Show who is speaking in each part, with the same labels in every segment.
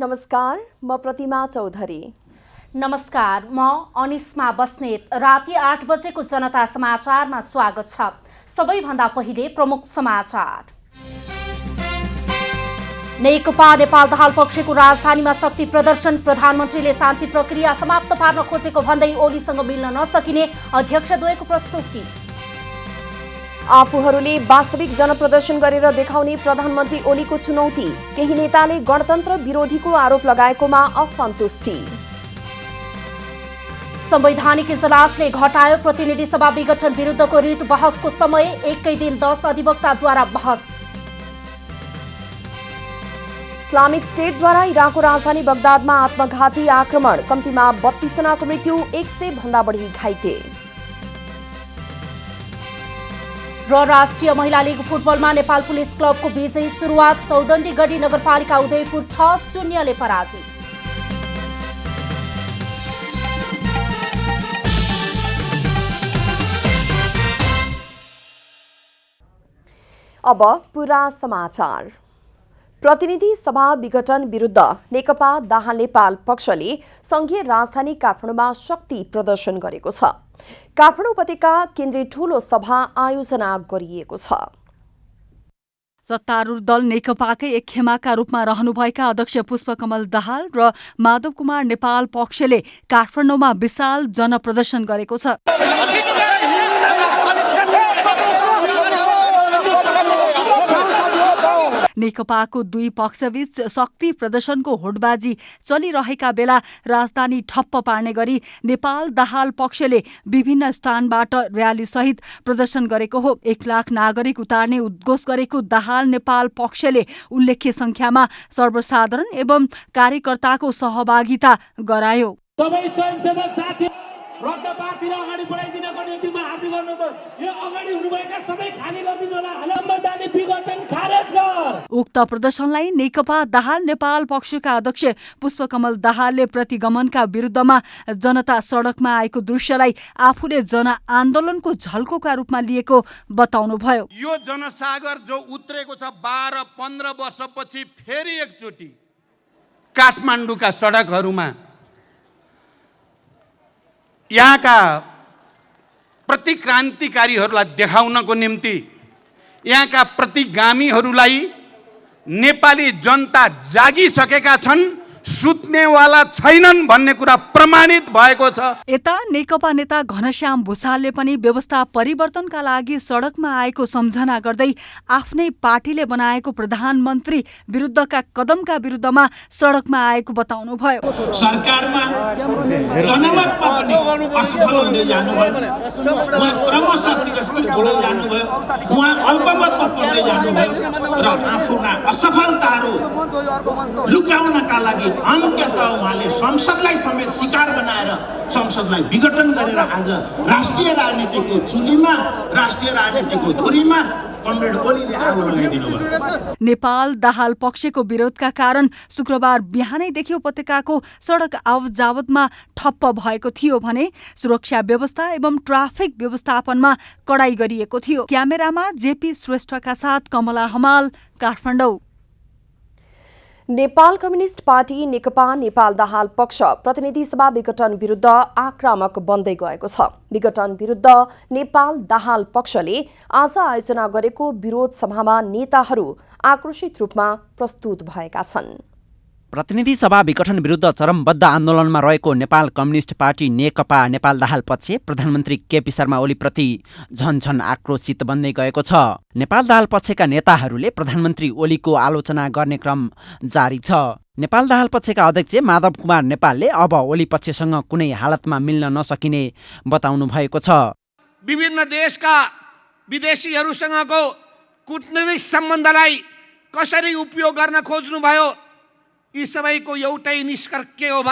Speaker 1: नमस्कार, म प्रतिमा चौधरी।
Speaker 2: नमस्कार, म अनिस्मा बस्नेत। राति 8 बजेको जनता समाचारमा स्वागत छ। सबैभन्दा पहिले प्रमुख समाचार। नेकपा नेपाल दाहाल पक्षको राजधानीमा शक्ति प्रदर्शन। प्रधानमन्त्रीले शान्ति प्रक्रिया समाप्त पार्न खोजेको भन्दै ओलीसँग मिल्न नसकिने अध्यक्षद्वयको प्रस्तुति।
Speaker 1: आफूहरूले वास्तविक जनप्रदर्शन गरेर देखाउने प्रधानमन्त्री ओलीको चुनौती। केही नेताले गणतन्त्र विरोधीको आरोप लगाएकोमा असन्तुष्टि।
Speaker 2: संवैधानिक इजलासले घटायो प्रतिनिधि सभा विघटन विरुद्धको रिट बहसको समय। एकै दिन 10 अधिवक्ताद्वारा बहस।
Speaker 1: इस्लामिक स्टेटद्वारा इराकको राजधानी बगदादमा आत्मघाती आक्रमण। कम्तीमा 32 जनाको मृत्यु, 100 भन्दा बढी घाइते।
Speaker 2: र राष्ट्रिय महिला लीग फुटबलमा नेपाल पुलिस क्लबको विजयी सुरुवात। चौदण्डीगढी नगरपालिका उदयपुर 6-0 ले पराजित।
Speaker 1: अब पूरा समाचार। प्रतिनिधि सभा विघटन विरुद्ध नेकपा दाहाल नेपाल पक्षले संघीय राजधानी काठमाडौँमा शक्ति प्रदर्शन गरेको छ। काठमाडौँ उपत्यका केन्द्रीय ठूलो सभा आयोजना गरिएको छ।
Speaker 3: सत्तारूढ दल नेकपाकै एक खेमाका रूपमा रहनुभएका अध्यक्ष पुष्पकमल दाहाल र माधव कुमार नेपाल पक्षले काठमाडौँमा विशाल जनप्रदर्शन गरेको छ। नेकपाको दुई पक्षबीच शक्ति प्रदर्शनको होडबाजी चलिरहेका बेला राजधानी ठप्प पार्ने गरी नेपाल दाहाल पक्षले विभिन्न स्थानबाट र्याली सहित प्रदर्शन गरेको हो। 1 लाख नागरिक उतार्ने उद्घोष गरेको दाहाल नेपाल पक्षले उल्लेख्य संख्यामा सर्वसाधारण एवं कार्यकर्ताको सहभागिता गरायो।
Speaker 4: सबै स्वयंसेवक साथी रद्द पार्टीलाई अगाडि बढाइदिनको निम्ति म हार्दिक अनुरोध यो अगाडि हुनुभएका सबै खाली गरिदिनु होला। संवैधानिक विघटन खारेज गर।
Speaker 3: उक्त प्रदर्शनलाई नेकपा दाहाल नेपाल पक्षका अध्यक्ष पुष्पकमल दाहालले प्रतिगमनका विरुद्धमा जनता सडकमा आएको दृश्यलाई आफूले जनआन्दोलनको झल्कोका रूपमा लिएको बताउनुभयो।
Speaker 5: यो जनसागर जो उत्रेको छ 12-15 वर्षपछि फेरि एकचोटि काठमाडौँका सडकहरूमा यहाँका प्रतिक्रान्तिकारीहरूलाई देखाउनको निम्ति यहाँका प्रतिगामीहरूलाई नेपाली जनता जागिसकेका छन्, सुत्नेवाला छैनन् भन्ने कुरा प्रमाणित भएको छ।
Speaker 3: यता नेकपा नेता घनश्याम भुसालले पनि व्यवस्था परिवर्तनका लागि सडकमा आएको सम्झना गर्दै आफ्नै पार्टीले बनाएको प्रधानमन्त्री विरुद्धका कदमका विरुद्धमा सडकमा आएको बताउनुभयो।
Speaker 4: सरकारमा जनमतमा पनि असफल हुँदै जानुभयो, उहाँ क्रमशः तिरस्कृत हुँदै जानुभयो, उहाँ अल्पमतमा पर्दै जानुभयो र आफ्ना असफलताहरू लुकाउनका लागि अन्त्यतः उहाँले संसदलाई समेत शिकार बनाएर संसदलाई विघटन गरेर आज राष्ट्रिय राजनीतिको चुलीमा, राष्ट्रिय राजनीतिको धुरीमा कमरेड ओलीले आगो लगाइदिनु भयो।
Speaker 3: नेपाल दाहाल पक्षको विरोधका कारण शुक्रबार बिहानैदेखि उपत्यकाको सडक आवतजावतमा ठप्प भएको थियो भने सुरक्षा व्यवस्था एवं ट्राफिक व्यवस्थापनमा कडाई गरिएको थियो। क्यामेरामा जेपी श्रेष्ठका साथ कमला हमाल, काठमाडौँ।
Speaker 1: नेपाल कम्युनिस्ट पार्टी नेकपा नेपाल दाहाल पक्ष प्रतिनिधि सभा विघटन विरुद्ध आक्रामक बन्दै गएको छ। विघटन विरुद्ध नेपाल दाहाल पक्षले आज आयोजना गरेको विरोध सभामा नेताहरू आक्रोशित रूपमा प्रस्तुत भएका छन्।
Speaker 6: प्रतिनिधि सभा विघटन विरुद्ध चरमबद्ध आन्दोलनमा रहेको नेपाल कम्युनिस्ट पार्टी नेकपा नेपाल दाहाल पक्ष प्रधानमन्त्री केपी शर्मा ओलीप्रति झनझन आक्रोशित बन्दै गएको छ। नेपाल दाहाल पक्षका नेताहरूले प्रधानमन्त्री ओलीको आलोचना गर्ने क्रम जारी छ। नेपाल दाहाल पक्षका अध्यक्ष माधव कुमार नेपालले अब ओली पक्षसँग कुनै हालतमा मिल्न नसकिने बताउनु भएको छ।
Speaker 5: विभिन्न देशका विदेशीहरूसँगको कूटनीतिक सम्बन्धलाई कसरी उपयोग गर्न खोज्नुभयो, यी सबैको एउटै निष्कर्ष के हो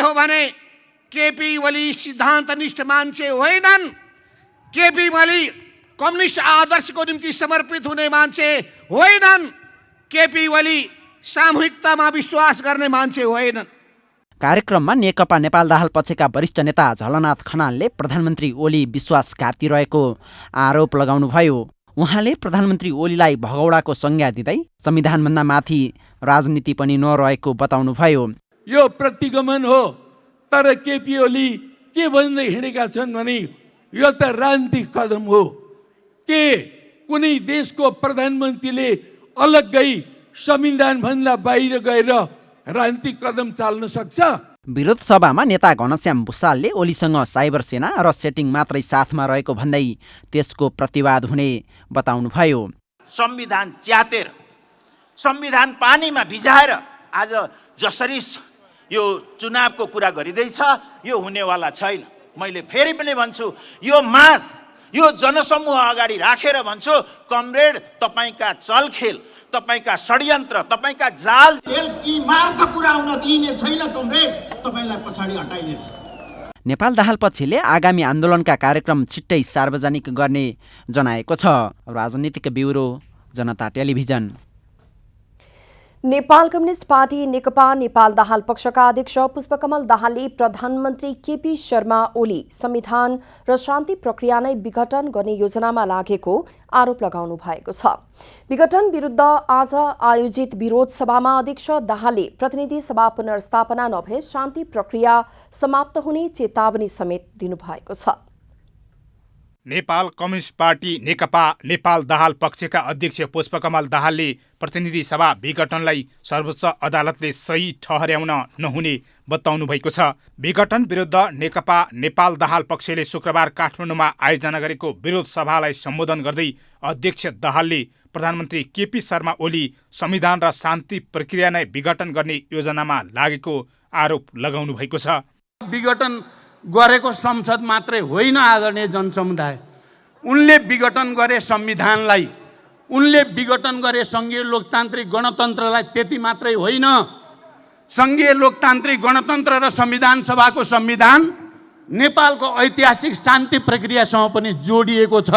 Speaker 5: भने केपी ओली सिद्धान्तनिष्ठ मान्छे होइनन्। केपी ओली कम्युनिस्ट आदर्शको निम्ति समर्पित हुने मान्छे होइनन्। केपी ओली सामूहिकतामा विश्वास गर्ने मान्छे होइनन्।
Speaker 6: कार्यक्रममा नेकपा नेपाल दाहाल पक्षका वरिष्ठ नेता झलनाथ खनालले प्रधानमन्त्री ओली विश्वासघाती रहेको आरोप लगाउनुभयो। उहाँले प्रधानमन्त्री ओलीलाई भगौडाको संज्ञा दिँदै संविधानभन्दा माथि राजनीति पनि नरहेको बताउनुभयो।
Speaker 7: यो प्रतिगमन हो, तर केपी ओली के भन्दै हिँडेका छन् भने यो त राजनीतिक कदम हो। के कुनै देशको प्रधानमन्त्रीले अलग्गै संविधानभन्दा बाहिर गएर राजनीतिक कदम चाल्न सक्छ?
Speaker 6: विरोध सभामा नेता घनश्याम भुसालले ओलीसँग साइबर सेना र सेटिङ मात्रै साथमा रहेको भन्दै त्यसको प्रतिवाद हुने बताउनुभयो।
Speaker 4: संविधान च्यातेर, संविधान पानीमा भिजाएर आज जसरी यो चुनावको कुरा गरिँदैछ यो हुनेवाला छैन। मैले फेरि पनि भन्छु, यो मास यो जनसमूह अगाडि राखेर भन्छु, कमरेड तपाईँका चलखेल, तपाईँका षड्यन्त्र, तपाईँका जाल जेल कि मार्ग पुरा हुन दिइने छैन। कमरेड तपाईँलाई पछाडि हटाइनेछ।
Speaker 6: नेपाल दाहाल पक्षले आगामी आन्दोलनका कार्यक्रम छिट्टै सार्वजनिक गर्ने जनाएको छ। राजनीतिक ब्युरो, जनता टेलिभिजन।
Speaker 1: नेपाल कम्युनिस्ट पार्टी नेकपा नेपाल दाहाल पक्षका अध्यक्ष पुष्पकमल दाहालले प्रधानमन्त्री केपी शर्मा ओली संविधान र शान्ति प्रक्रिया नै विघटन गर्ने योजनामा लागेको आरोप लगाउनु भएको छ। विघटन विरुद्ध आज आयोजित विरोध सभामा अध्यक्ष दाहालले प्रतिनिधि सभा पुनर्स्थापना नभए शान्ति प्रक्रिया समाप्त हुने चेतावनी समेत दिनुभएको छ।
Speaker 8: नेपाल कम्युनिस्ट पार्टी नेकपा नेपाल दाहाल पक्षका अध्यक्ष पुष्पकमल दाहालले प्रतिनिधि सभा विघटनलाई सर्वोच्च अदालतले सही ठहर्याउन नहुने बताउनु भएको छ। विघटन विरुद्ध नेकपा नेपाल दाहाल पक्षले शुक्रबार काठमाडौँमा आयोजना गरेको विरोध सभालाई सम्बोधन गर्दै अध्यक्ष दाहालले प्रधानमन्त्री केपी शर्मा ओली संविधान र शान्ति प्रक्रिया नै विघटन गर्ने योजनामा लागेको आरोप लगाउनु भएको छ।
Speaker 9: विघटन गरेको संसद मात्रै होइन आदरणीय जनसमुदाय, उनले विघटन गरे संविधानलाई, उनले विघटन गरे सङ्घीय लोकतान्त्रिक गणतन्त्रलाई। त्यति मात्रै होइन, सङ्घीय लोकतान्त्रिक गणतन्त्र र संविधान सभाको संविधान नेपालको ऐतिहासिक शान्ति प्रक्रियासँग पनि जोडिएको छ।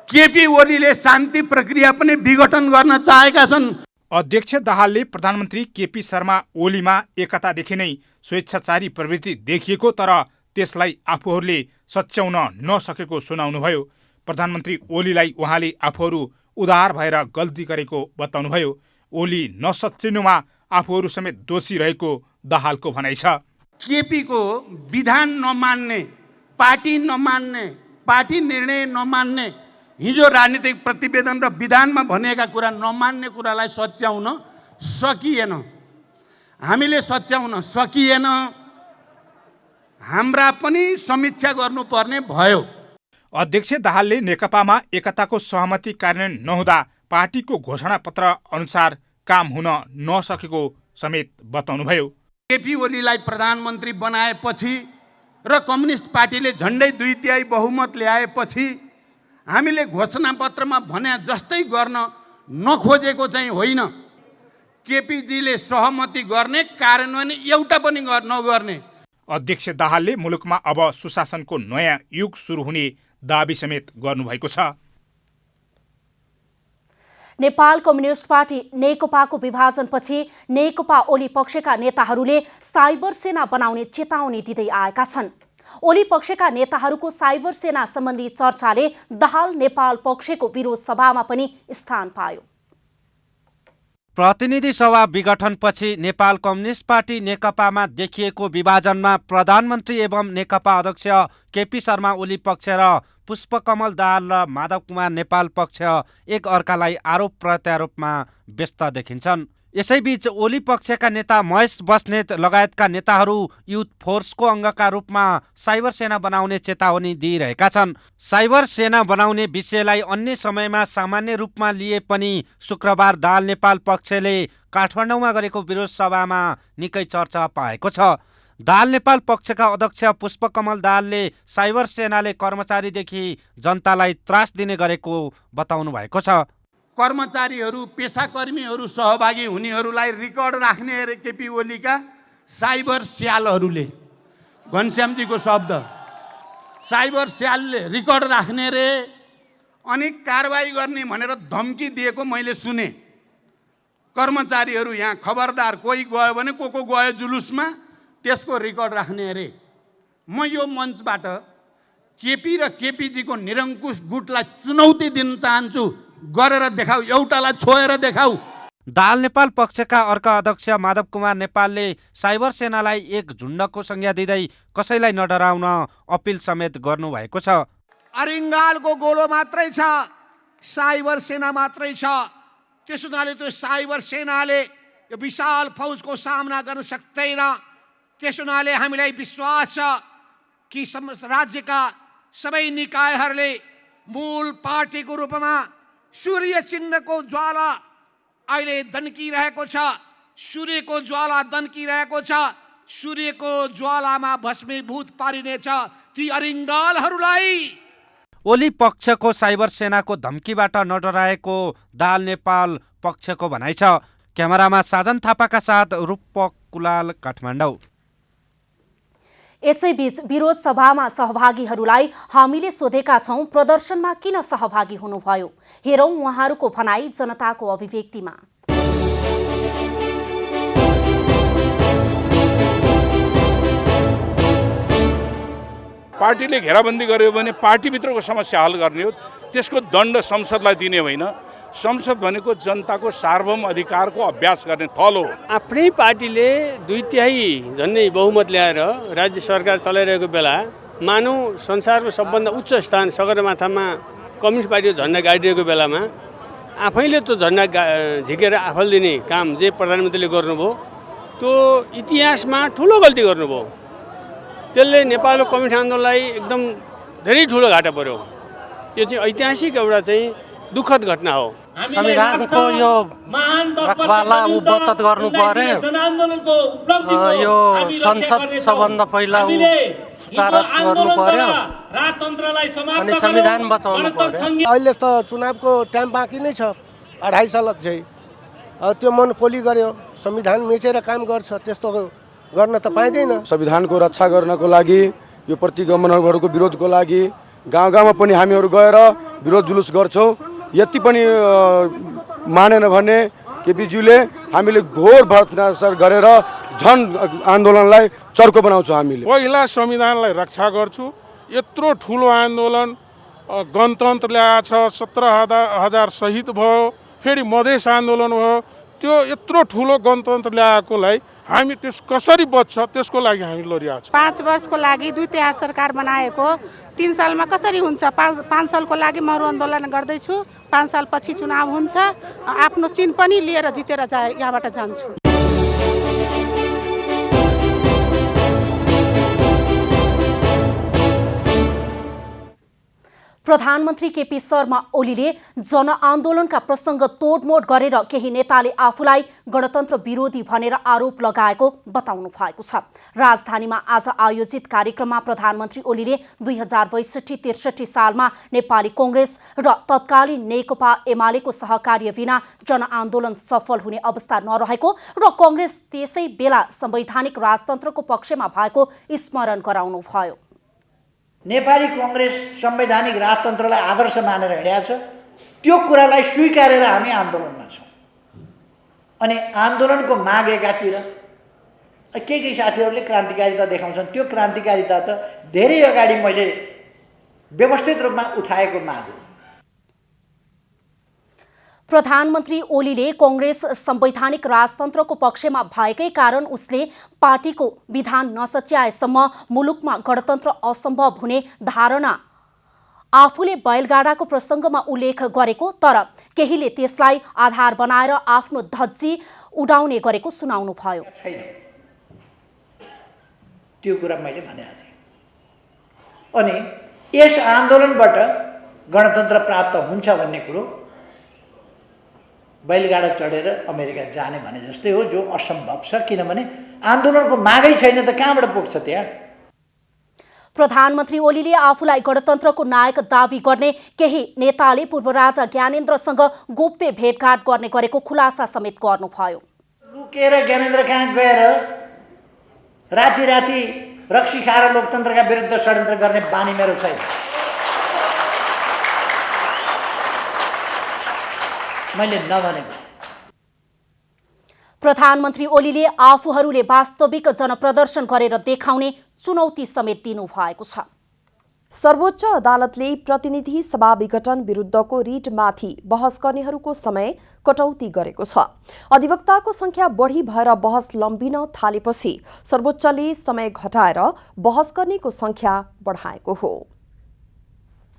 Speaker 9: केपी ओलीले शान्ति प्रक्रिया पनि विघटन गर्न चाहेका छन्।
Speaker 8: अध्यक्ष दाहालले प्रधानमन्त्री केपी शर्मा ओलीमा एकतादेखि नै स्वेच्छाचारी प्रवृत्ति देखिएको तर त्यसलाई आफूहरूले सच्याउन नसकेको सुनाउनुभयो। प्रधानमन्त्री ओलीलाई उहाँले आफूहरू उदार भएर गल्ती गरेको बताउनुभयो। ओली नसच्चिनुमा आफूहरू समेत दोषी रहेको दाहालको भनाइ छ।
Speaker 9: केपीको विधान नमान्ने, पार्टी नमान्ने, पार्टी निर्णय नमान्ने, हिजो राजनीतिक प्रतिवेदन र विधानमा भनेका कुरा नमान्ने कुरालाई सच्याउन सकिएन। हामीले सच्याउन सकिएन, हाम्रा पनि समीक्षा गर्नुपर्ने भयो।
Speaker 8: अध्यक्ष दाहालले नेकपामा एकताको सहमति कार्यान्वयन नहुँदा पार्टीको घोषणापत्र अनुसार काम हुन नसकेको समेत बताउनुभयो।
Speaker 9: केपी ओलीलाई प्रधानमन्त्री बनाएपछि र कम्युनिस्ट पार्टीले झन्डै 2/3 बहुमत ल्याएपछि हामीले घोषणापत्रमा भने जस्तै गर्न नखोजेको चाहिँ होइन। केपीजीले सहमति गर्ने, कार्यान्वयन एउटा पनि नगर्ने।
Speaker 8: अध्यक्ष दाहालले मुलुकमा अब सुशासनको नयाँ युग सुरु हुने दाबी समेत गर्नुभएको छ।
Speaker 2: नेपाल कम्युनिस्ट पार्टी नेकपाको विभाजनपछि नेकपा ओली पक्षका नेताहरूले साइबर सेना बनाउने चेतावनी दिँदै आएका छन्। ओली पक्षका नेताहरूको साइबर सेना सम्बन्धी चर्चाले दाहाल नेपाल पक्षको विरोध सभामा पनि स्थान पायो।
Speaker 10: प्रतिनिधि सभा विघटनपछि नेपाल कम्युनिस्ट पार्टी नेकपामा देखिएको विभाजनमा प्रधानमन्त्री एवं नेकपा अध्यक्ष केपी शर्मा ओली पक्ष र पुष्पकमल दाहाल र माधव कुमार नेपाल पक्ष एक अर्कालाई आरोप प्रत्यारोपमा व्यस्त देखिन्छन्। यसैबीच ओली पक्षका नेता महेश बस्नेत लगायतका नेताहरू युथ फोर्सको अङ्गका रूपमा साइबर सेना बनाउने चेतावनी दिइरहेका छन्। साइबर सेना बनाउने विषयलाई अन्य समयमा सामान्य रूपमा लिए पनि शुक्रबार दाहाल नेपाल पक्षले काठमाडौँमा गरेको विरोध सभामा निकै चर्चा पाएको छ। दाहाल नेपाल पक्षका अध्यक्ष पुष्पकमल दाहालले साइबर सेनाले कर्मचारीदेखि जनतालाई त्रास दिने गरेको बताउनु भएको छ।
Speaker 9: कर्मचारीहरू, पेसाकर्मीहरू सहभागी हुनेहरूलाई रेकर्ड राख्ने अरे केपी ओलीका साइबर स्यालहरूले, घनश्यामजीको शब्द, साइबर स्यालले रेकर्ड राख्ने रे अनि कारबाही गर्ने भनेर धम्की दिएको मैले सुने। कर्मचारीहरू यहाँ खबरदार, कोही गयो भने को गयो जुलुसमा त्यसको रेकर्ड राख्ने अरे। म यो मञ्चबाट केपी र केपीजीको निरङ्कुश गुटलाई चुनौती दिन चाहन्छु। गरेर देखाऊ, एउटालाई छोएर देखाऊ।
Speaker 10: दाहाल नेपाल पक्षका अर्का अध्यक्ष माधव कुमार नेपालले साइबर सेनालाई एक झुन्डको संज्ञा दिँदै कसैलाई नडराउन अपिल समेत गर्नुभएको छ।
Speaker 5: अरिङ्गालको गोलो मात्रै छ, साइबर सेना मात्रै छ। त्यस हुनाले त्यो साइबर सेनाले यो विशाल फौजको सामना गर्न सक्दैन। त्यस हुनाले हामीलाई विश्वास छ कि राज्यका सबै निकायहरूले मूल पार्टीको रूपमा सूर्य चिन्हको ज्वाला अहिले दन्किरहेको छ। सूर्यको ज्वाला दन्किरहेको छ। सूर्यको ज्वालामा भस्मीभूत पारिनेछ ती अरिङ्गालहरूलाई।
Speaker 10: ओली पक्षको साइबर सेनाको धम्कीबाट नडराएको दाहाल नेपाल पक्षको भनाइ छ। क्यामेरामा साजन थापाका साथ रूपक कुलाल, काठमाडौँ।
Speaker 2: यसैबीच विरोध सभामा सहभागीहरूलाई हामीले सोधेका छौं प्रदर्शनमा किन सहभागी हुनुभयो। हेरौं उहाँहरूको भनाई जनताको अभिव्यक्तिमा।
Speaker 11: पार्टीले घेराबन्दी गर्यो भने पार्टीभित्रको समस्या हल गर्ने हो, त्यसको दण्ड संसदलाई दिने होइन। संसद भनेको जनताको सार्वभौम अधिकारको अभ्यास गर्ने थल हो।
Speaker 12: आफ्नै पार्टीले 2/3 झन्डै बहुमत ल्याएर राज्य सरकार चलाइरहेको बेला मानौ संसारको सबभन्दा उच्च स्थान सगरमाथामा कम्युनिस्ट पार्टीको झन्डा गाडिरहेको बेलामा आफैले त्यो झन्डा झिकेर आफैले दिने काम जे प्रधानमन्त्रीले गर्नुभयो त्यो इतिहासमा ठुलो गल्ती गर्नुभयो। त्यसले नेपालको कम्युनिस्ट आन्दोलनलाई एकदम धेरै ठुलो घाटा पर्यो। यो चाहिँ ऐतिहासिक एउटा चाहिँ दुःखद घटना हो।
Speaker 13: संविधानको यो रखवाला बचत गर्नु पर्यो। यो संसद सबभन्दा पहिला सुचारू गर्नु पर्यो अनि संविधान बचाउनु पर्यो।
Speaker 14: अहिले त चुनावको टाइम बाँकी नै छ, 2.5 साल चाहिँ त्यो मोनोपोली गर्यो। संविधान मिचेर काम गर्छ, त्यस्तो गर्न त पाइँदैन।
Speaker 15: संविधानको रक्षा गर्नको लागि, यो प्रतिगमनहरूको विरोधको लागि गाउँ गाउँमा पनि हामीहरू गएर विरोध जुलुस गर्छौँ। यति पनि मानेन भने केपीज्यूले हामीले घोर भ्रष्टाचार गरेर झन आन्दोलनलाई चर्को बनाउँछौँ। हामीले
Speaker 11: पहिला संविधानलाई रक्षा गर्छु। यत्रो ठुलो आन्दोलन गणतन्त्र ल्याएको छ, 17,000 शहीद भयो, फेरि मधेस आन्दोलन भयो। त्यो यत्रो ठुलो गणतन्त्र ल्याएकोलाई हामी त्यस कसरी बच्छ त्यसको लागि हामी लडिरहेको छौँ।
Speaker 16: 5 वर्षको लागि 2/3 सरकार बनाएको 3 सालमा कसरी हुन्छ? 5 सालको लागि मरु आन्दोलन गर्दैछु। 5 साल पछि चुनाव हुन्छ। आफ्नो चिन्ह पनि लिएर जितेर यहाँबाट जान्छु।
Speaker 2: प्रधानमन्त्री केपी शर्मा ओलीले जनआन्दोलनका प्रसङ्ग तोडमोड गरेर केही नेताले आफूलाई गणतन्त्र विरोधी भनेर आरोप लगाएको बताउनु भएको छ। राजधानीमा आज आयोजित कार्यक्रममा प्रधानमन्त्री ओलीले 2062-63 सालमा नेपाली कांग्रेस र तत्कालीन नेकपा एमालेको सहकार्य बिना जनआन्दोलन सफल हुने अवस्था नरहेको र कांग्रेस त्यसै बेला संवैधानिक राजतन्त्रको पक्षमा भएको स्मरण गराउनुभयो।
Speaker 17: नेपाली कांग्रेस संवैधानिक राजतन्त्रलाई आदर्श मानेर हिँडेको छ। त्यो कुरालाई स्वीकारेर हामी आन्दोलनमा छौँ। अनि आन्दोलनको माग एकातिर केही साथीहरूले क्रान्तिकारिता देखाउँछन्। त्यो क्रान्तिकारिता त धेरै अगाडि मैले व्यवस्थित रूपमा उठाएको माग हो।
Speaker 2: प्रधानमन्त्री ओलीले कांग्रेस संवैधानिक राजतन्त्रको पक्षमा भएकै कारण उसले पार्टीको विधान नसच्याएसम्म मुलुकमा गणतन्त्र असम्भव हुने धारणा आफूले बैलगाडाको प्रसङ्गमा उल्लेख गरेको, तर केहीले त्यसलाई आधार बनाएर आफ्नो धज्जी उडाउने गरेको सुनाउनु भयो।
Speaker 17: त्यो कुरा मैले भनेको थिएँ। अनि यस आन्दोलनबाट गणतन्त्र प्राप्त हुन्छ भन्ने कुरो बैलगाडा चढेर अमेरिका जाने भने जस्तै हो, जो असम्भव छ। किनभने आन्दोलनको मागै छैन त कहाँबाट पुग्छ त्यहाँ।
Speaker 2: प्रधानमन्त्री ओलीले आफूलाई गणतन्त्रको नायक दावी गर्ने केही नेताले पूर्व राजा ज्ञानेन्द्रसँग गोप्य भेटघाट गर्ने गरेको खुलासा समेत गर्नुभयो।
Speaker 17: लुकेर ज्ञानेन्द्र कहाँ गएर राति राति रक्सी खाएर लोकतन्त्रका विरुद्ध षड्यन्त्र गर्ने बानी मेरो छैन। मैले नभनेको।
Speaker 2: प्रधानमन्त्री ओलीले आफूहरूले वास्तविक जनप्रदर्शन गरेर देखाउने चुनौती समेत दिनु भएको छ।
Speaker 1: सर्वोच्च अदालतले प्रतिनिधि सभा विघटन विरुद्धको रिटमाथि बहस गर्नेहरूको समय कटौती गरेको छ। अधिवक्ताको संख्या बढी भएर बहस लम्बिन थालेपछि सर्वोच्चले समय घटाएर बहस गर्नेको संख्या बढाएको हो।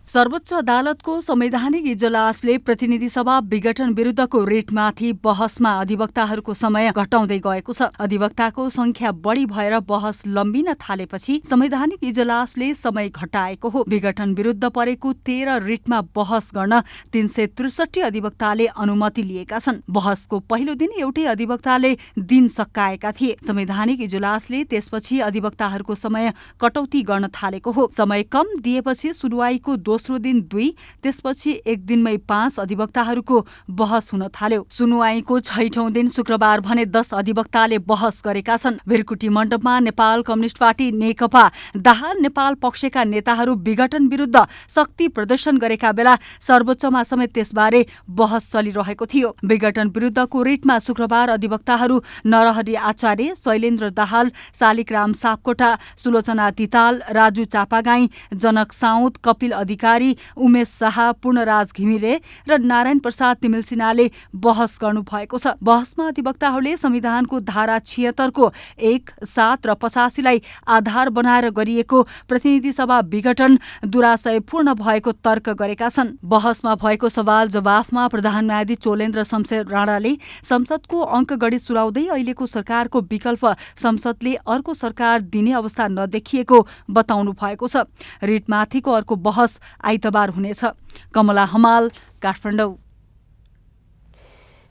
Speaker 3: सर्वोच्च अदालतको संवैधानिक इजलासले प्रतिनिधि सभा विघटन विरुद्धको रिटमाथि बहसमा अधिवक्ताहरूको समय घटाउँदै गएको छ। अधिवक्ताको संख्या बढी भएर बहस लम्बिन थालेपछि संवैधानिक इजलासले समय घटाएको हो। विघटन विरुद्ध परेको 13 रिटमा बहस गर्न 363 अधिवक्ताले अनुमति लिएका छन्। बहसको पहिलो दिन एउटै अधिवक्ताले दिन सकाएका थिए। संवैधानिक इजलासले त्यसपछि अधिवक्ताहरूको समय कटौती गर्न थालेको हो। समय कम दिएपछि सुनवाईको दोस्रो दिन 2, त्यसपछि एक दिनमै 5 अधिवक्ताहरूको बहस हुन थाल्यो। सुनवाईको 6औं दिन शुक्रबार भने 10 अधिवक्ताले बहस गरेका छन्। भिरकुटी मण्डपमा नेपाल कम्युनिस्ट पार्टी नेकपा दाहाल नेपाल पक्षका नेताहरू विघटन विरुद्ध शक्ति प्रदर्शन गरेका बेला सर्वोच्चमा समेत त्यसबारे बहस चलिरहेको थियो। विघटन विरुद्धको रिटमा शुक्रबार अधिवक्ताहरू नरहरि आचार्य, शैलेन्द्र दाहाल, शालिग्राम सापकोटा, सुलोचना तिताल, राजु चापागाई, जनक साउद, कपिल अधिकारी, उमेश शाह, पूर्णराज घिमिरे र नारायण प्रसाद तिमिल सिन्हाले बहस गर्नुभएको छ। बहसमा अधिवक्ताहरूले संविधानको धारा 76 को 1, 7 र 85लाई आधार बनाएर गरिएको प्रतिनिधि सभा विघटन दुराशयपूर्ण भएको तर्क गरेका छन्। बहसमा भएको सवाल जवाफमा प्रधान न्यायाधीश चोलेन्द्र शमशेर राणाले संसदको अङ्कगणित सुनाउँदै अहिलेको सरकारको विकल्प संसदले अर्को सरकार दिने अवस्था नदेखिएको बताउनु भएको छ। रिटमाथिको अर्को बहस आइतबार हुनेछ। कमला हमाल, काठमाडौँ।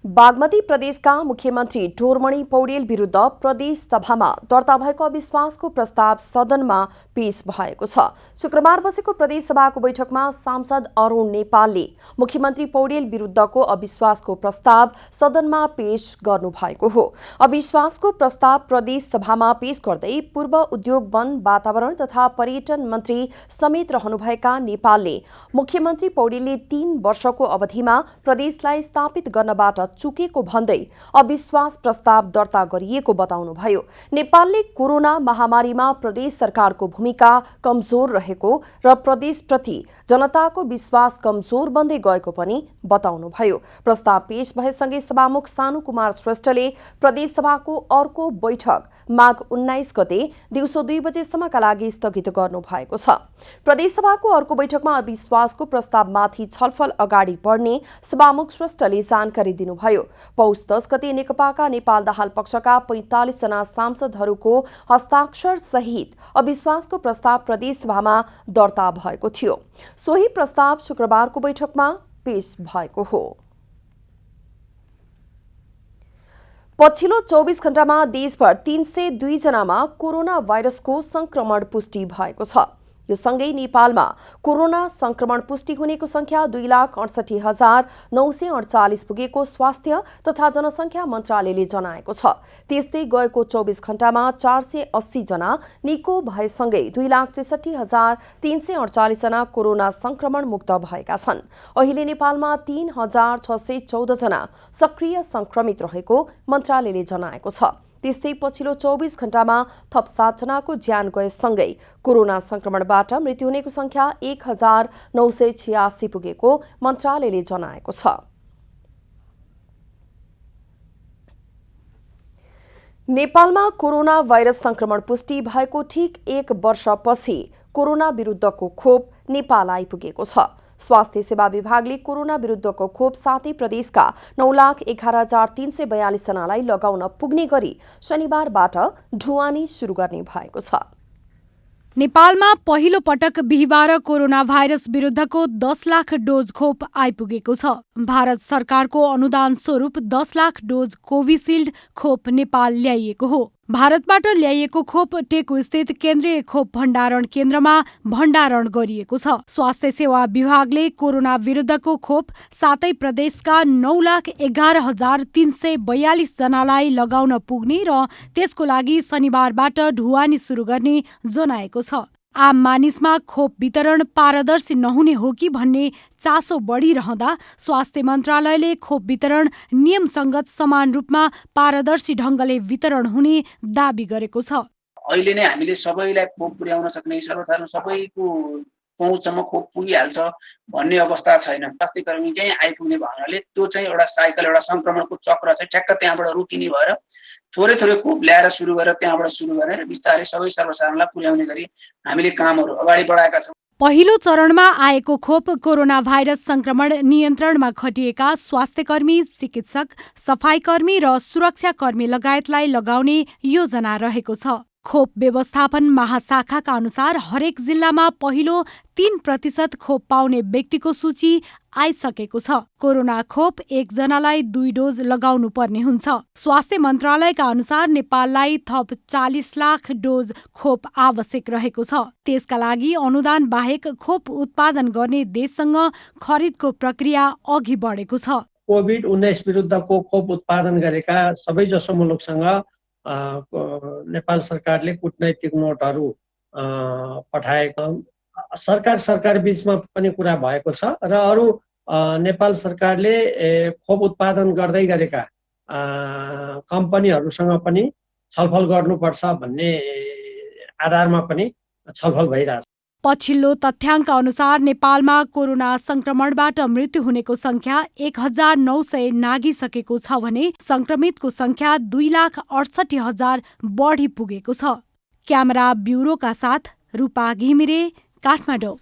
Speaker 1: बागमती प्रदेशका मुख्यमन्त्री डोरमणि पौडेल विरुद्ध प्रदेश सभामा दर्ता भएको अविश्वासको प्रस्ताव सदनमा पेश भएको छ। शुक्रबार बसेको प्रदेश सभाको बैठकमा सांसद अरुण नेपालले मुख्यमन्त्री पौडेल विरुद्धको अविश्वासको प्रस्ताव सदनमा पेश गर्नुभएको हो। अविश्वासको प्रस्ताव प्रदेश सभामा पेश गर्दै पूर्व उद्योग, वन, वातावरण तथा पर्यटन मन्त्री समेत रहनुभएका नेपालले मुख्यमन्त्री पौडेलले 3 वर्षको अवधिमा प्रदेशलाई स्थापित गर्नबाट चुकेको भन्दै अविश्वास प्रस्ताव दर्ता गरिएको बताउनुभयो। नेपालले कोरोना महामारीमा प्रदेश सरकारको भूमिका कमजोर रहेको र प्रदेशप्रति जनताको विश्वास कमजोर बन्दै गएको पनि बताउनुभयो। प्रस्ताव पेश भएसँगै सभामुख सानु कुमार श्रेष्ठले प्रदेश सभाको अर्को बैठक माघ 19 गते दिउँसो 2 बजेसम्मका लागि स्थगित गर्नुभएको छ। प्रदेश सभाको अर्को बैठकमा अविश्वासको प्रस्तावमाथि छलफल अगाडि बढ्ने सभामुख श्रेष्ठले जानकारी दिनुभयो। पौष 10 गते नेकपाका नेपाल दाहाल पक्षका 45 जना सांसदहरूको हस्ताक्षर सहित अविश्वासको प्रस्ताव प्रदेश सभामा दर्ता भएको थियो। सोही प्रस्ताव शुक्रबारको बैठकमा पेश भएको हो। पछिल्लो 24 घण्टामा देशभर 302 जनामा कोरोना भाइरसको संक्रमण पुष्टि भएको छ। यो सँगै नेपालमा कोरोना संक्रमण पुष्टि हुनेको संख्या 2,68,948 पुगेको स्वास्थ्य तथा जनसंख्या मन्त्रालयले जनाएको छ। त्यस्तै गएको 24 घण्टामा 480 जना निको भएसँगै 2,63,348 जना कोरोना संक्रमण मुक्त भएका छन्। अहिले नेपालमा 3,614 जना सक्रिय संक्रमित रहेको मन्त्रालयले जनाएको छ। त्यस्तै पछिल्लो 24 घण्टामा थप 7 जनाको ज्यान गएसँगै कोरोना संक्रमणबाट मृत्यु हुनेको संख्या 1,986 पुगेको मन्त्रालयले जनाएको छ। नेपालमा कोरोना भाइरस संक्रमण पुष्टि भएको ठीक 1 वर्षपछि कोरोना विरुद्धको खोप नेपाल आइपुगेको छ। स्वास्थ्य सेवा विभागले कोरोना विरुद्धको खोप साथै प्रदेशका 9,11,342 जनालाई लगाउन पुग्ने गरी शनिबारबाट ढुवानी सुरु गर्ने भएको छ।
Speaker 18: नेपालमा पहिलो पटक बिहिबार कोरोना भाइरस विरुद्धको 10 लाख डोज खोप आइपुगेको छ। भारत सरकारको अनुदान स्वरूप 10 लाख डोज कोभिसिल्ड खोप नेपाल ल्याइएको हो। भारतबाट ल्याइएको खोप टेकु स्थित केन्द्रीय खोप भण्डारण केन्द्रमा भण्डारण गरिएको छ। स्वास्थ्य सेवा विभागले कोरोना विरुद्धको खोप सातै प्रदेशका 9,11,342 जनालाई लगाउन पुग्ने र त्यसको लागि शनिबारबाट ढुवानी सुरु गर्ने जनाएको छ। आम मानिसमा खोप वितरण पारदर्शी नहुने हो कि भन्ने चासो बढिरहँदा स्वास्थ्य मन्त्रालयले खोप वितरण नियमसङ्गत समान रूपमा पारदर्शी ढङ्गले वितरण हुने दाबी गरेको छ।
Speaker 19: अहिले नै हामीले सबैलाई खोप पुर्याउन सक्ने, सर्वसाधारण सबैको पहुँचसम्म खोप पुगिहाल्छ भन्ने अवस्था छैन। स्वास्थ्यकर्मी चाहिँ आइपुग्ने भएनाले त्यो चाहिँ एउटा साइकल, एउटा सङ्क्रमणको चक्र चाहिँ ठ्याक्क त्यहाँबाट रोकिने भएर थोरै थोरै खोप ल्याएर सुरु गरेर त्यहाँबाट सुरु गरेर बिस्तारै सबै सर्वसाधारणलाई पुर्याउने गरी हामीले कामहरू अगाडि बढाएका छौँ।
Speaker 18: पहिलो चरणमा आएको खोप कोरोना भाइरस संक्रमण नियन्त्रणमा खटिएका स्वास्थ्यकर्मी, चिकित्सक, सफाईकर्मी र सुरक्षाकर्मी लगायतलाई लगाउने योजना रहेको छ। खोप व्यवस्थापन महाशाखाका अनुसार हरेक जिल्लामा पहिलो 3% खोप पाउने व्यक्तिको सूची आइसकेको छ। कोरोना खोप 1 जनालाई 2 डोज लगाउनु पर्ने हुन्छ। स्वास्थ्य मन्त्रालयका अनुसार नेपाललाई थप 40 लाख डोज खोप आवश्यक रहेको छ। त्यसका लागि अनुदान बाहेक खोप उत्पादन गर्ने देशसँग खरिदको प्रक्रिया अघि बढेको छ।
Speaker 20: कोभिड-19 विरुद्धको खोप उत्पादन गरेका सबैजसो मुलुकसँग नेपाल सरकारले कूटनैतिक नोटहरू पठाएको सरकार बीचमा पनि कुरा भएको छ र अरू नेपाल सरकारले खोप उत्पादन गर्दै गरेका कम्पनीहरूसँग पनि छलफल गर्नुपर्छ भन्ने आधारमा पनि छलफल भइरहेछ।
Speaker 18: पछिल्लो तथ्याङ्क अनुसार नेपालमा कोरोना संक्रमणबाट मृत्यु हुनेको संख्या 1900 नागिसकेको छ भने संक्रमितको संख्या 2,68,000 बढी पुगेको छ। क्यामेरा ब्युरोका साथ रूपा घिमिरे, काठमाडौँ।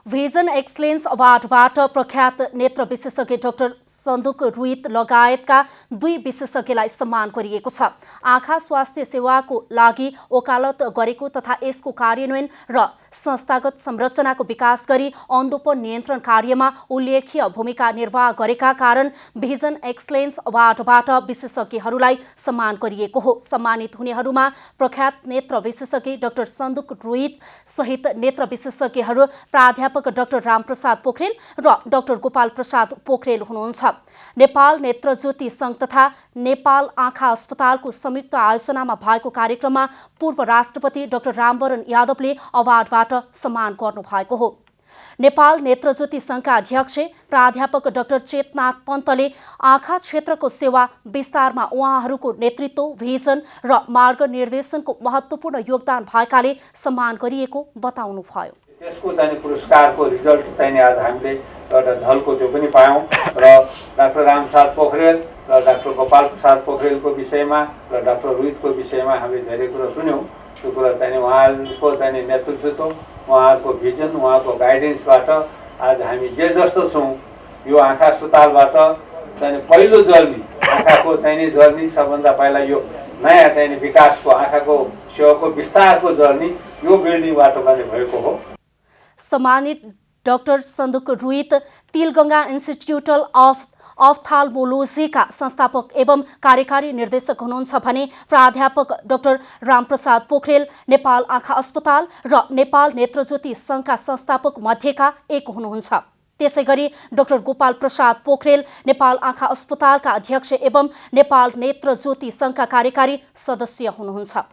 Speaker 2: भिजन एक्सलेन्स अवार्डबाट प्रख्यात नेत्र विशेषज्ञ डाक्टर सन्दुक रुइत लगायतका 2 विशेषज्ञलाई सम्मान गरिएको छ। आँखा स्वास्थ्य सेवाको लागि वकालत गरेको तथा यसको कार्यान्वयन र संस्थागत संरचनाको विकास गरी अन्धोपन नियन्त्रण कार्यमा उल्लेख्य भूमिका निर्वाह गरेका कारण भिजन एक्सलेन्स अवार्डबाट विशेषज्ञहरूलाई सम्मान गरिएको हो। सम्मानित हुनेहरूमा प्रख्यात नेत्र विशेषज्ञ डाक्टर सन्दुक रुइत सहित नेत्र विशेषज्ञहरू प्राध्यापक डाक्टर रामप्रसाद पोखरेल र डाक्टर गोपाल प्रसाद पोखरेल हुनुहुन्छ। नेपाल नेत्र ज्योति संघ तथा नेपाल आँखा अस्पतालको संयुक्त आयोजनामा भएको कार्यक्रममा पूर्व राष्ट्रपति डाक्टर रामवरण यादवले अवार्डबाट सम्मान गर्नुभएको हो। नेपाल नेत्र ज्योति संघका अध्यक्ष प्राध्यापक डाक्टर चेतनाथ पन्तले आँखा क्षेत्रको सेवा विस्तारमा उहाँहरूको नेतृत्व, भिजन र मार्गनिर्देशनको महत्त्वपूर्ण योगदान भएकाले सम्मान गरिएको बताउनुभयो।
Speaker 21: त्यसको चाहिँ पुरस्कारको रिजल्ट चाहिँ आज हामीले एउटा झल्को त्यो पनि पायौँ र डाक्टर रामप्रसाद पोखरेल र डाक्टर गोपाल प्रसाद पोखरेलको विषयमा र डाक्टर रुइतको विषयमा हामीले धेरै कुरा सुन्यौँ। त्यो कुरा चाहिँ उहाँहरूको चाहिँ नेतृत्व, उहाँहरूको भिजन, उहाँको गाइडेन्सबाट आज हामी जे जस्तो छौँ यो आँखा अस्पतालबाट चाहिँ पहिलो जर्नी, आँखाको चाहिँ जर्नी सबभन्दा पहिला यो नयाँ चाहिँ विकासको आँखाको सेवाको विस्तारको जर्नी यो बिल्डिङबाट पनि भएको हो।
Speaker 2: सम्मानित doctor Sanduk Ruit Tilganga institute of अफ्थाल्मोलोजीका संस्थापक एवं कार्यकारी निर्देशक हुनुहुन्छ भने प्राध्यापक डाक्टर रामप्रसाद पोखरेल नेपाल आँखा अस्पताल र नेपाल नेत्र ज्योति संघका संस्थापक मध्येका एक हुनुहुन्छ। त्यसैगरी डाक्टर गोपाल प्रसाद पोखरेल नेपाल आँखा अस्पतालका अध्यक्ष एवं नेपाल नेत्र ज्योति संघका कार्यकारी सदस्य हुनुहुन्छ।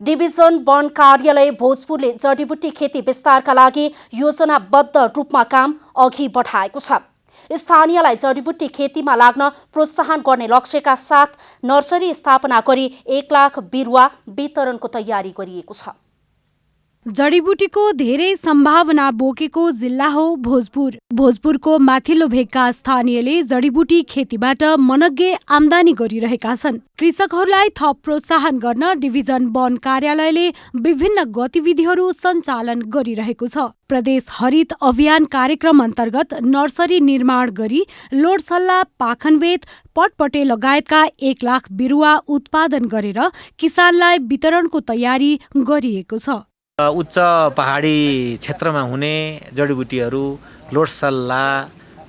Speaker 2: डिभिजन वन कार्यालय भोजपुरले जडीबुटी खेती विस्तारका लागि योजनाबद्ध रूपमा काम अघि बढाएको छ। स्थानीयलाई जडीबुटी खेतीमा लाग्न प्रोत्साहन गर्ने लक्ष्यका साथ नर्सरी स्थापना गरी 1 लाख बिरुवा वितरणको तयारी गरिएको छ।
Speaker 18: जडीबुटीको धेरै सम्भावना बोकेको जिल्ला हो भोजपुर। भोजपुरको माथिल्लो भेगका स्थानीयले जडीबुटी खेतीबाट मनग्गे आम्दानी गरिरहेका छन्। कृषकहरूलाई थप प्रोत्साहन गर्न डिभिजन वन कार्यालयले विभिन्न गतिविधिहरू सञ्चालन गरिरहेको छ। प्रदेश हरित अभियान कार्यक्रम अन्तर्गत नर्सरी निर्माण गरी लोडसल्ला, पाखनबेत, पटपटे लगायतका 1 लाख बिरुवा उत्पादन गरेर किसानलाई वितरणको तयारी गरिएको छ।
Speaker 22: उच्च पहाडी क्षेत्रमा हुने जडीबुटीहरू लोडसल्ला,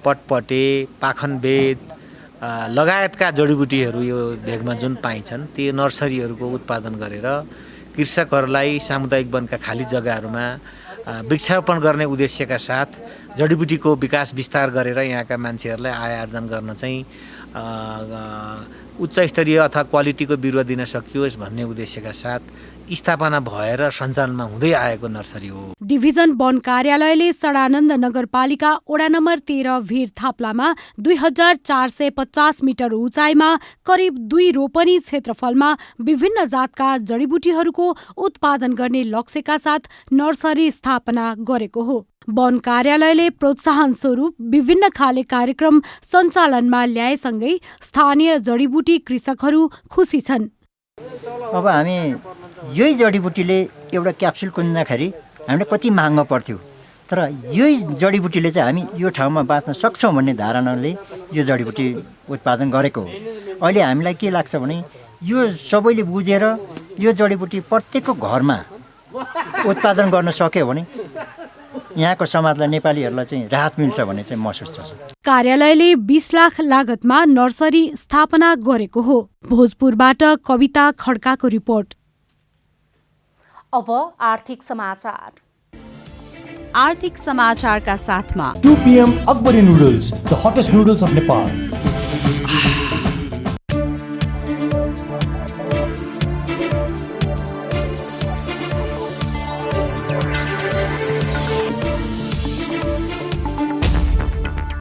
Speaker 22: पटपटे, पाखनबेत लगायतका जडीबुटीहरू यो भेगमा जुन पाइन्छन् ती नर्सरीहरूको उत्पादन गरेर कृषकहरूलाई सामुदायिक वनका खाली जग्गाहरूमा वृक्षारोपण गर्ने उद्देश्यका साथ जडीबुटीको विकास विस्तार गरेर यहाँका मान्छेहरूलाई आय आर्जन गर्न चाहिँ उच्च स्तरीय अथवा क्वालिटीको बिरुवा दिन सकियोस् भन्ने उद्देश्यका साथ स्थापना भएर सञ्चालनमा हुँदै आएको नर्सरी हो।
Speaker 18: डिभिजन वन कार्यालयले सडानन्द नगरपालिका वडा नम्बर 13 भिर थाप्लामा 2450 मिटर उचाइमा करिब 2 रोपनी क्षेत्रफलमा विभिन्न जातका जडीबुटीहरूको उत्पादन गर्ने लक्ष्यका साथ नर्सरी स्थापना गरेको हो। वन कार्यालयले प्रोत्साहन स्वरूप विभिन्न खाले कार्यक्रम सञ्चालनमा ल्याएसँगै स्थानीय जडीबुटी कृषकहरू खुसी छन्।
Speaker 4: अब हामी यही जडीबुटीले एउटा क्याप्सुल किन्दाखेरि हामीलाई कति महँगो पर्थ्यो, तर यही जडीबुटीले चाहिँ हामी यो ठाउँमा बाँच्न सक्छौँ भन्ने धारणाले यो जडीबुटी उत्पादन गरेको हो। अहिले हामीलाई के लाग्छ भने यो सबैले बुझेर यो जडीबुटी प्रत्येकको घरमा उत्पादन गर्न सक्यो भने यहाँको समाजलाई नेपालीहरूलाई चाहिँ राहत मिल्छ भन्ने चाहिँ महसुस छ।
Speaker 18: कार्यालयले 20 लाख लागतमा नर्सरी स्थापना गरेको हो। भोजपुरबाट कविता खड्काको रिपोर्ट।
Speaker 2: अब आर्थिक समाचार।
Speaker 7: आर्थिक समाचारका साथमा
Speaker 23: 2 PM Akbari noodles, the hottest noodles of Nepal.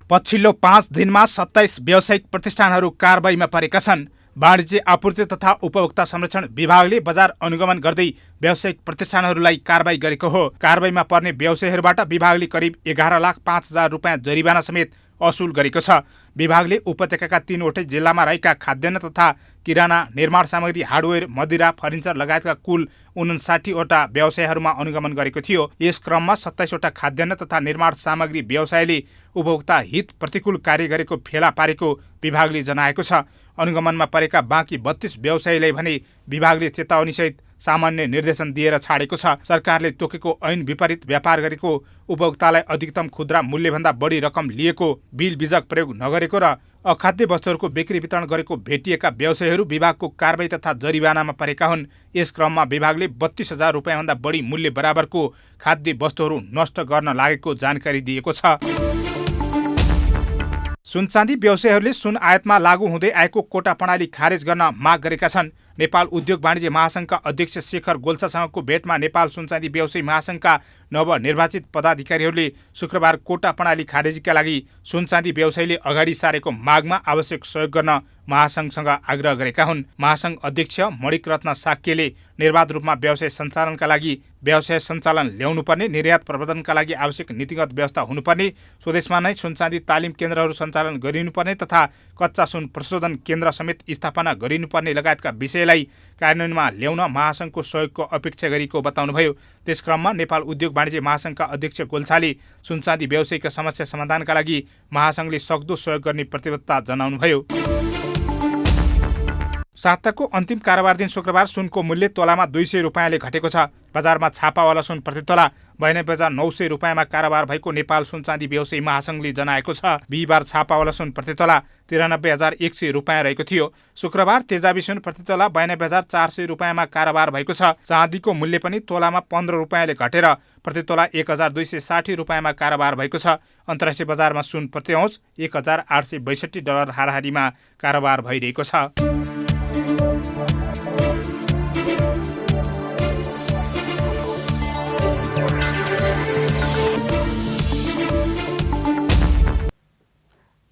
Speaker 8: पछिल्लो 5 दिनमा 27 व्यावसायिक प्रतिष्ठानहरू कारबाहीमा परेका छन्। वाणिज्य आपूर्ति तथा उपभोक्ता संरक्षण विभागले बजार अनुगमन गर्दै व्यावसायिक प्रतिष्ठानहरूलाई कारबाही गरेको हो। कारबाहीमा पर्ने व्यवसायीहरूबाट विभागले करिब 11,05,000 रुपियाँ जरिवाना समेत असुल गरेको छ। विभागले उपत्यकाका 3वटै जिल्लामा रहेका खाद्यान्न तथा किराना, निर्माण सामग्री, हार्डवेयर, मदिरा, फर्निचर लगायतका कुल 59वटा व्यवसायहरूमा अनुगमन गरेको थियो। यस क्रममा 27वटा खाद्यान्न तथा निर्माण सामग्री व्यवसायले उपभोक्ता हित प्रतिकूल कार्य गरेको फेला पारेको विभागले जनाएको छ। अनुगमनमा परेका बाँकी 32 व्यवसायीलाई भने विभागले चेतावनीसहित सामान्य निर्देशन दिएर छाडेको छ। सरकारले तोकेको ऐन विपरीत व्यापार गरेको, उपभोक्तालाई अधिकतम खुद्रा मूल्यभन्दा बढी रकम लिएको, बिल बिजक प्रयोग नगरेको र अखाद्य वस्तुहरूको बिक्री वितरण गरेको भेटिएका व्यवसायीहरू विभागको कारबाही तथा जरिवानामा परेका हुन्। यस क्रममा विभागले 32,000 रुपियाँभन्दा बढी मूल्य बराबरको खाद्य वस्तुहरू नष्ट गर्न लागेको जानकारी दिएको छ। सुनचाँदी व्यवसायीहरूले सुन आयातमा लागू हुँदै आएको कोटा प्रणाली खारेज गर्न माग गरेका छन्। नेपाल उद्योग वाणिज्य महासङ्घका अध्यक्ष शेखर गोल्छासँगको भेटमा नेपाल सुनचाँदी व्यवसायी महासङ्घका नवनिर्वाचित पदाधिकारीहरूले शुक्रबार कोटा प्रणाली खारेजीका लागि सुनचाँदी व्यवसायीले अगाडि सारेको मागमा आवश्यक सहयोग गर्न महासङ्घसँग आग्रह गरेका हुन्। महासङ्घ अध्यक्ष मणिक रत्न साक्यले निर्वाध रूपमा व्यवसाय सञ्चालनका लागि व्यवसाय सञ्चालन ल्याउनुपर्ने, निर्यात प्रवर्धनका लागि आवश्यक नीतिगत व्यवस्था हुनुपर्ने, स्वदेशमा नै सुनचाँदी तालिम केन्द्रहरू सञ्चालन गरिनुपर्ने तथा कच्चा सुन प्रशोधन केन्द्र समेत स्थापना गरिनुपर्ने लगायतका विषयलाई कार्यान्वयनमा ल्याउन महासङ्घको सहयोगको अपेक्षा गरेको बताउनुभयो। त्यसक्रममा नेपाल उद्योग वाणिज्य महासङ्घका अध्यक्ष गोल्छाले सुनचाँदी व्यवसायीका समस्या समाधानका लागि महासङ्घले सक्दो सहयोग गर्ने प्रतिबद्धता जनाउनुभयो। साताको अन्तिम कारोबार दिन शुक्रबार सुनको मूल्य तोलामा 200 रुपियाँले घटेको छ। बजारमा छापावाला सुन प्रति तोला 92,900 रुपियाँमा कारोबार भएको नेपाल सुनचाँदी व्यवसायी महासङ्घले जनाएको छ। बिहिबार छापावाला सुन प्रति तोला 93,100 रुपियाँ रहेको थियो। शुक्रबार तेजाबी सुन प्रति तोला 92,400 रुपियाँमा कारोबार भएको छ। चाँदीको मूल्य पनि तोलामा 15 रुपियाँले घटेर प्रति तोला 1,260 रुपियाँमा कारोबार भएको छ। अन्तर्राष्ट्रिय बजारमा सुन प्रति औँच $1,862 हाराहारीमा कारोबार भइरहेको छ।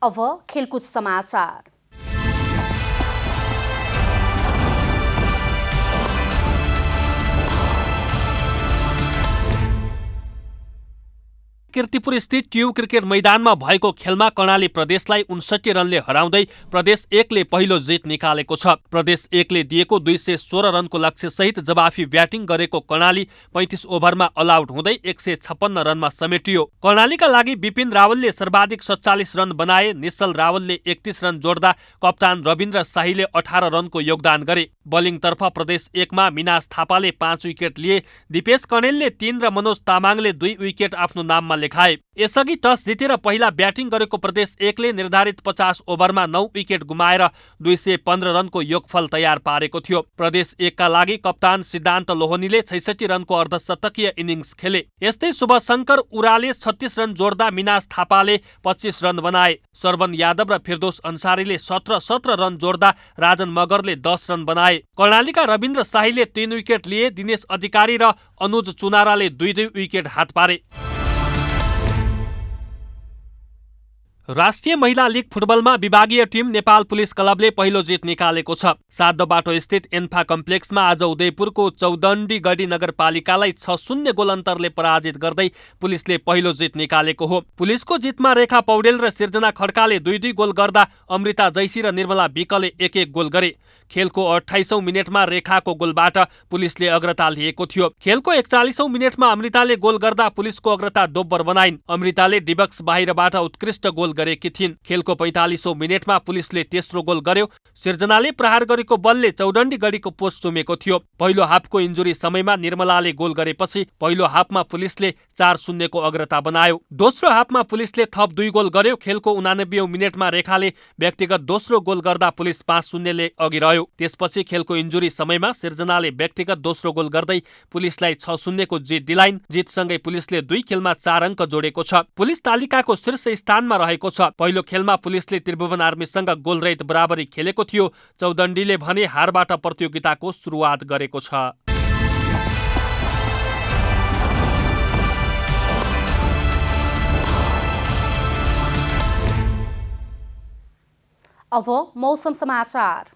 Speaker 2: अब खेलकुद समाचार।
Speaker 24: किर्तिपुर स्थित ट्युब क्रिकेट मैदानमा भएको खेलमा कर्णाली प्रदेशलाई 59 रनले हराउँदै प्रदेश 1ले पहिलो जित निकालेको छ। प्रदेश 1ले दिएको 216 रनको लक्ष्य सहित जवाफी ब्याटिङ गरेको कर्णाली 35 ओभरमा अल आउट हुँदै 156 रनमा समेटियो। कर्णालीका लागि विपिन रावलले सर्वाधिक 47 रन बनाए। निश्चल रावलले 31 रन जोड्दा कप्तान रविन्द्र शाहीले 18 रनको योगदान गरे। बलिङतर्फ प्रदेश 1मा मिनास थापाले 5 विकेट लिए। दिपेश कणेलले 3 र मनोज तामाङले 2 विकेट आफ्नो नाममा नेपालले खाए। यसअघि टस जितेर पहिला ब्याटिङ गरेको प्रदेश 1ले निर्धारित 50 ओभरमा 9 विकेट गुमाएर 215 रनको योगफल तयार पारेको थियो। प्रदेश 1 का लागि कप्तान सिद्धान्त लोहनीले 66 रनको अर्धशतकीय इनिङ्स खेले। यस्तै शुभशङ्कर उराले 36 रन जोड्दा मिनास थापाले 25 रन बनाए। सरवन यादव र फिरदोस अन्सारीले 17 रन जोड्दा राजन मगरले 10 रन बनाए। कर्णालीका रविन्द्र शाहीले 3 विकेट लिए। दिनेश अधिकारी र अनुज चुनाराले 2-2 विकेट हात पारे। राष्ट्रिय महिला लीग फुटबलमा विभागीय टिम नेपाल पुलिस क्लबले पहिलो जित निकालेको छ। सातबाटो स्थित एन्फा कम्प्लेक्समा आज उदयपुरको चौदण्डी गढी नगरपालिकालाई 6-0 गोल अन्तरले पराजित गर्दै पुलिसले पहिलो जित निकालेको हो। पुलिसको जितमा रेखा पौडेल र सिर्जना खड्काले 2-2 गोल गर्दा अमृता जैसी र निर्मला विकले 1-1 गोल गरे। खेलको 28औं मिनेटमा रेखाको गोलबाट पुलिसले अग्रता लिएको थियो। खेलको 41औं मिनेटमा अमृताले गोल गर्दा पुलिसको अग्रता दोब्बर बनाइन्। अमृताले डिबक्स बाहिरबाट उत्कृष्ट गोल गरेकी थिइन्। खेलको 45औं मिनेटमा पुलिसले तेस्रो गोल गर्यो। सिर्जनाले प्रहार गरेको बलले चौडण्डी गढीको पोस्ट चुमेको थियो। पहिलो हाफको इन्जुरी समयमा निर्मलाले गोल गरेपछि पहिलो हाफमा पुलिसले 4-0 को अग्रता बनायो। दोस्रो हाफमा पुलिसले थप 2 गोल गर्यो। खेलको 89औं मिनेटमा रेखाले व्यक्तिगत दोस्रो गोल गर्दा पुलिस 5-0 ले अघि रह्यो। त्यसपछि खेलको इन्जुरी समयमा सिर्जनाले व्यक्तिगत दोस्रो गोल गर्दै पुलिसलाई 6-0 को जित दिलाइन्। जितसँगै पुलिसले 2 खेलमा 4 अङ्क जोडेको छ। पुलिस तालिकाको शीर्ष स्थानमा रहेको छ। पहिलो खेलमा पुलिसले त्रिभुवन आर्मीसँग गोलरहित बराबरी खेलेको थियो। चौदण्डीले भने हारबाट प्रतियोगिताको सुरुवात गरेको छ।
Speaker 2: अब मौसम समाचार।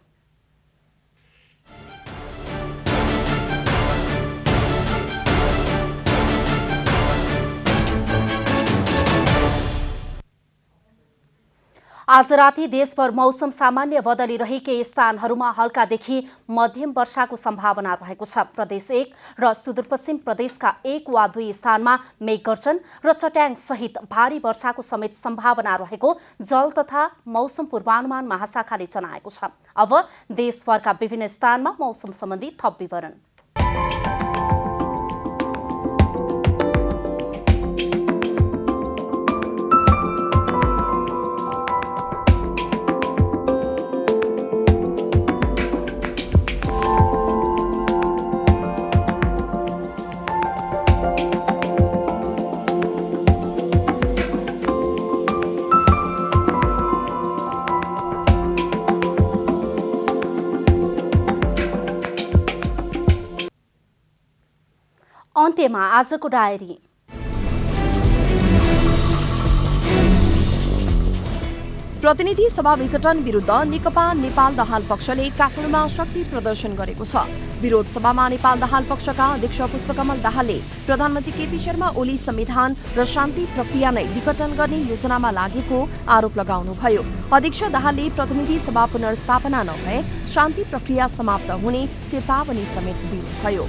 Speaker 2: आज राति देशभर मौसम सामान्य बदलिरहेकै स्थानहरूमा हल्कादेखि मध्यम वर्षाको सम्भावना रहेको छ। प्रदेश 1 र सुदूरपश्चिम प्रदेशका 1 वा 2 स्थानमा मेघगर्जन र चट्याङ सहित भारी वर्षाको समेत सम्भावना रहेको जल तथा मौसम पूर्वानुमान महाशाखाले जनाएको छ। अब देशभरका विभिन्न स्थानमा मौसम सम्बन्धी थप विवरण। अन्त्यमा आजको डायरी।
Speaker 1: प्रतिनिधि सभा विघटन विरुद्ध नेकपा नेपाल दाहाल पक्षले काठमाडौँमा शक्ति प्रदर्शन गरेको छ। विरोध सभामा नेपाल दाहाल पक्षका अध्यक्ष पुष्पकमल दाहालले प्रधानमन्त्री केपी शर्मा ओली संविधान र शान्ति प्रक्रिया नै विघटन गर्ने योजनामा लागेको आरोप लगाउनुभयो। अध्यक्ष दाहालले प्रतिनिधि सभा पुनर्स्थापना नभए शान्ति प्रक्रिया समाप्त हुने चेतावनी समेत दिनुभयो।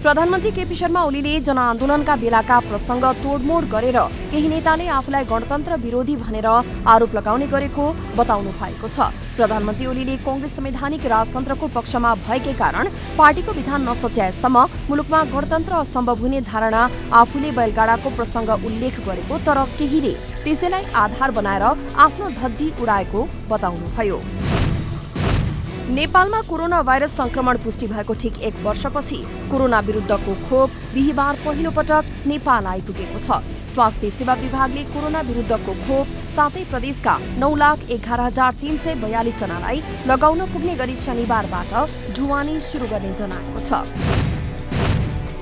Speaker 1: प्रधानमन्त्री केपी शर्मा ओलीले जनआन्दोलनका बेलाका प्रसंग तोडमोड गरेर केही नेताले आफूलाई गणतन्त्र विरोधी भनेर आरोप लगाउने गरेको बताउनु भएको छ। प्रधानमन्त्री ओलीले कांग्रेस संवैधानिक राजतन्त्रको पक्षमा भएकै कारण पार्टीको विधान नसच्याएसम्म मुलुकमा गणतन्त्र असम्भव हुने धारणा आफूले बैलगाडाको प्रसंग उल्लेख गरेको तर केहीले त्यसैलाई आधार बनाएर आफ्नो धज्जी उडाएको बताउनुभयो। नेपालमा कोरोना भाइरस संक्रमण पुष्टि भएको ठिक 1 वर्षपछि कोरोना विरुद्धको खोप बिहीबार पहिलो पटक नेपाल आइपुगेको छ। स्वास्थ्य सेवा विभागले कोरोना विरुद्धको खोप 7 प्रदेशका 9,11,342 जनालाई लगाउन पुग्ने गरी शनिबारबाट ढुवानी सुरु गर्ने जनाएको छ।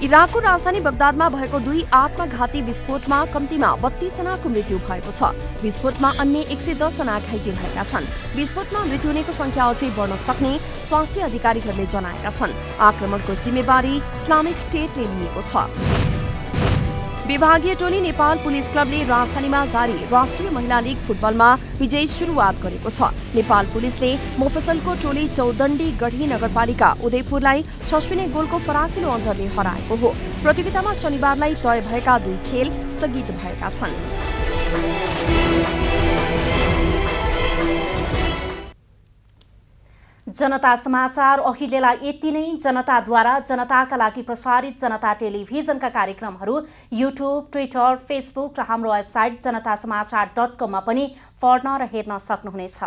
Speaker 1: इराकको राजधानी बगदादमा भएको 2 आत्मघाती विस्फोटमा कम्तीमा 32 जनाको मृत्यु भएको छ। विस्फोटमा अन्य 110 जना घाइते भएका छन्। विस्फोटमा मृत्यु हुनेको संख्या अझै बढ्न सक्ने स्वास्थ्य अधिकारीहरूले जनाएका छन्। आक्रमणको जिम्मेवारी इस्लामिक स्टेटले लिएको छ। विभागीय टोली नेपाल पुलिस क्लबले राजधानीमा जारी राष्ट्रिय महिला लीग फुटबलमा विजयी सुरुवात गरेको छ। नेपाल पुलिसले मोफसलको टोली चौदण्डी गढी नगरपालिका उदयपुरलाई 6-0 गोलको फराकिलो अन्तरले हराएको हो। प्रतियोगितामा शनिबारलाई तय भएका 2 खेल स्थगित भएका छन्।
Speaker 2: जनता समाचार अहिलेलाई यति नै। जनताद्वारा जनताका लागि प्रसारित जनता टेलिभिजनका कार्यक्रमहरू युट्युब, ट्विटर, फेसबुक र हाम्रो वेबसाइट जनतासमाचार.com मा पनि पढ्न र हेर्न सक्नुहुनेछ।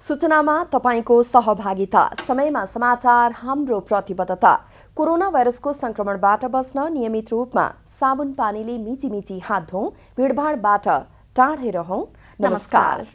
Speaker 1: सूचनामा तपाईको सहभागिता, समयमा समाचार हाम्रो प्रतिबद्धता। कोरोना भाइरसको संक्रमणबाट बस्न नियमित रूपमा साबुन पानीले मिची मिची हात धौँ, भिडभाडबाट टाढै रहौं। नमस्कार।